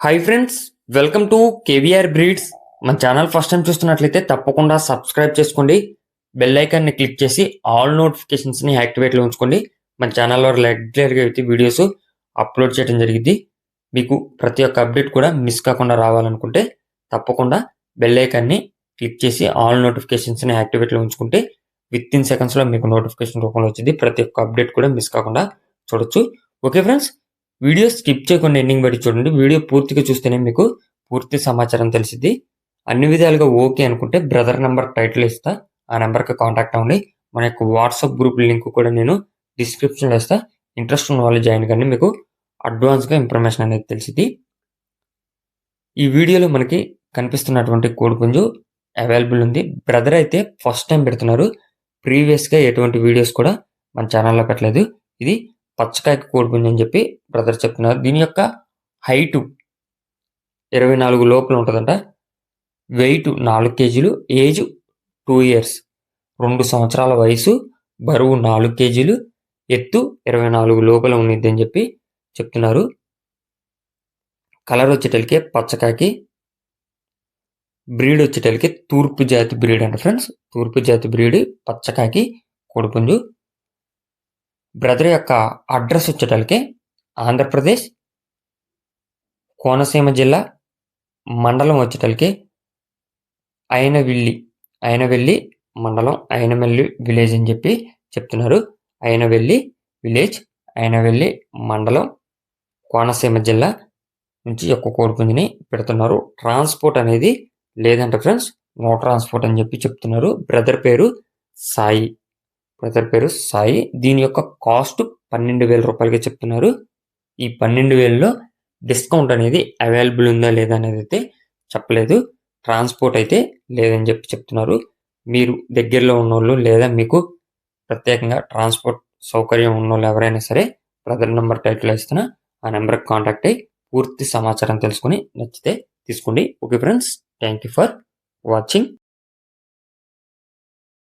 Hi friends, welcome to KVR breeds. మన channel first time చూస్తున్నట్లయితే తప్పకుండా సబ్స్క్రైబ్ చేసుకోండి. బెల్ ఐకాన్ని క్లిక్ చేసి ఆల్ నోటిఫికేషన్స్ని యాక్టివేట్లో ఉంచుకోండి. మన ఛానల్లో రెగ్యులర్గా అయితే వీడియోస్ అప్లోడ్ చేయడం జరిగింది. మీకు ప్రతి ఒక్క అప్డేట్ కూడా మిస్ కాకుండా రావాలనుకుంటే తప్పకుండా బెల్ ఐకాన్ని క్లిక్ చేసి ఆల్ నోటిఫికేషన్స్ని యాక్టివేట్లో ఉంచుకుంటే విత్ ఇన్ సెకండ్స్లో మీకు నోటిఫికేషన్ రూపంలో వచ్చింది. ప్రతి ఒక్క అప్డేట్ కూడా మిస్ కాకుండా చూడొచ్చు. ఓకే ఫ్రెండ్స్, వీడియో స్కిప్ చేయకుండా ఎండింగ్ బట్టి చూడండి. వీడియో పూర్తిగా చూస్తేనే మీకు పూర్తి సమాచారం తెలిసింది. అన్ని విధాలుగా ఓకే అనుకుంటే బ్రదర్ నెంబర్ టైటిల్ ఇస్తా, ఆ నెంబర్కి కాంటాక్ట్ అవ్వండి. మన యొక్క వాట్సాప్ గ్రూప్ లింక్ కూడా నేను డిస్క్రిప్షన్లో ఇస్తా. ఇంట్రెస్ట్ ఉన్న వాళ్ళు జాయిన్ కానీ మీకు అడ్వాన్స్గా ఇన్ఫర్మేషన్ అనేది తెలిసింది. ఈ వీడియోలో మనకి కనిపిస్తున్నటువంటి కోడిపుంజు అవైలబుల్ ఉంది. బ్రదర్ అయితే ఫస్ట్ టైం పెడుతున్నారు. ప్రీవియస్గా ఎటువంటి వీడియోస్ కూడా మన ఛానల్లో పెట్టలేదు. ఇది పచ్చకాయకి కోడిపుంజు అని చెప్పి బ్రదర్ చెప్తున్నారు. దీని యొక్క హైటు 24 లోపల ఉంటుందంట. వెయిట్ 4 కేజీలు, ఏజ్ 2 ఇయర్స్, 2 సంవత్సరాల వయసు, బరువు 4 కేజీలు, ఎత్తు 24 లోపల ఉన్నది అని చెప్పి చెప్తున్నారు. కలర్ వచ్చేటలికే పచ్చకాకి, బ్రీడ్ వచ్చేటలికే తూర్పు జాతి బ్రీడ్ అంట ఫ్రెండ్స్. తూర్పు జాతి బ్రీడ్ పచ్చకాకి కోడిపుంజు. బ్రదర్ యొక్క అడ్రస్ వచ్చేటలికే ఆంధ్రప్రదేశ్ కోనసీమ జిల్లా, మండలం వచ్చేటలికే అయినవెల్లి మండలం, అయినవెల్లి విలేజ్ అని చెప్పి చెప్తున్నారు. అయినవెల్లి విలేజ్, అయినవెల్లి మండలం, కోనసీమ జిల్లా నుంచి యొక్క కోడిపుంజుని పెడుతున్నారు. ట్రాన్స్పోర్ట్ అనేది లేదంట ఫ్రెండ్స్, నో ట్రాన్స్పోర్ట్ అని చెప్పి చెప్తున్నారు. బ్రదర్ పేరు సాయి. దీని యొక్క కాస్ట్ 12,000 రూపాయలకి చెప్తున్నారు. ఈ 12,000లో డిస్కౌంట్ అనేది అవైలబుల్ ఉందా లేదా అనేది అయితే చెప్పలేదు. ట్రాన్స్పోర్ట్ అయితే లేదని చెప్పి చెప్తున్నారు. మీరు దగ్గరలో ఉన్నోళ్ళు లేదా మీకు ప్రత్యేకంగా ట్రాన్స్పోర్ట్ సౌకర్యం ఉన్నోళ్ళు ఎవరైనా సరే బ్రదర్ నెంబర్ టైటిల్ ఇస్తున్నా, ఆ నెంబర్కి కాంటాక్ట్ అయ్యి పూర్తి సమాచారం తెలుసుకుని నచ్చితే తీసుకోండి. Okay friends, thank you for watching.